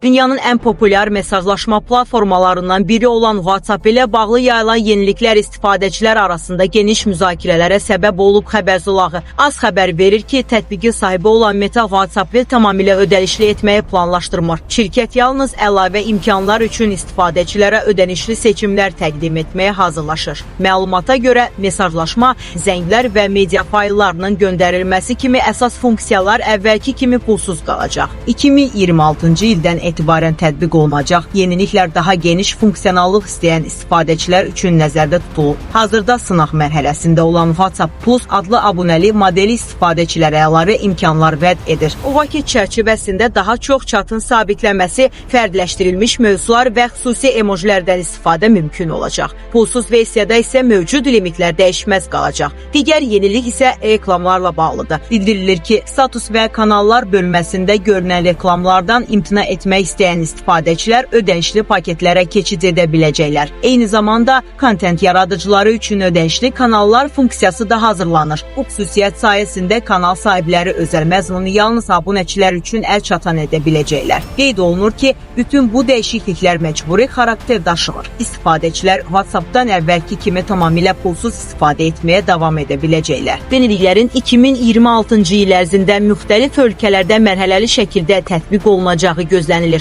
Dünyanın ən populyar mesajlaşma platformalarından biri olan WhatsApp ilə bağlı yayılan yeniliklər istifadəçilər arasında geniş müzakirələrə səbəb olub. Xəbər az xəbər verir ki, tətbiqin sahibi olan Meta WhatsApp-ı tamamilə ödənişli etməyi planlaşdırmır. Şirkət yalnız əlavə imkanlar üçün istifadəçilərə ödənişli seçimlər təqdim etməyə hazırlaşır. Məlumata görə mesajlaşma, zənglər və media fayllarının göndərilməsi kimi əsas funksiyalar əvvəlki kimi pulsuz qalacaq. 2026-cı ildən etibarən tətbiq olunacaq. Yeniliklər daha geniş funksionallıq istəyən istifadəçilər üçün nəzərdə tutulub. Hazırda sınaq mərhələsində olan WhatsApp Plus adlı abunəli modeli istifadəçilərə əlavə imkanlar vəd edir. O vakit çərçivəsində daha çox çatın sabitləməsi, fərdləşdirilmiş mövzular və xüsusi emojilərdən istifadə mümkün olacaq. Pulsuz versiyada isə mövcud limitlər dəyişməz qalacaq. Digər yenilik isə reklamlarla bağlıdır. Bildirilir ki, status və kanallar bölməsində görünən reklamlardan imtina etmək istəyən istifadəçilər ödənişli paketlərə keçid edə biləcəklər. Eyni zamanda kontent yaradıcıları üçün ödənişli kanallar funksiyası da hazırlanır. Bu xüsusiyyət sayəsində kanal sahibləri özəl məzmunu yalnız abunəçilər üçün əl çatan edə biləcəklər. Qeyd olunur ki, bütün bu dəyişikliklər məcburi xarakter daşımır. İstifadəçilər WhatsApp-dan əvvəlki kimi tamamilə pulsuz istifadə etməyə davam edə biləcəklər. Yeniliklərin 2026-cı il ərzində müxtəlif ölkələrdə mərhələli şəkildə tətbiq olunacağı gözlənilir.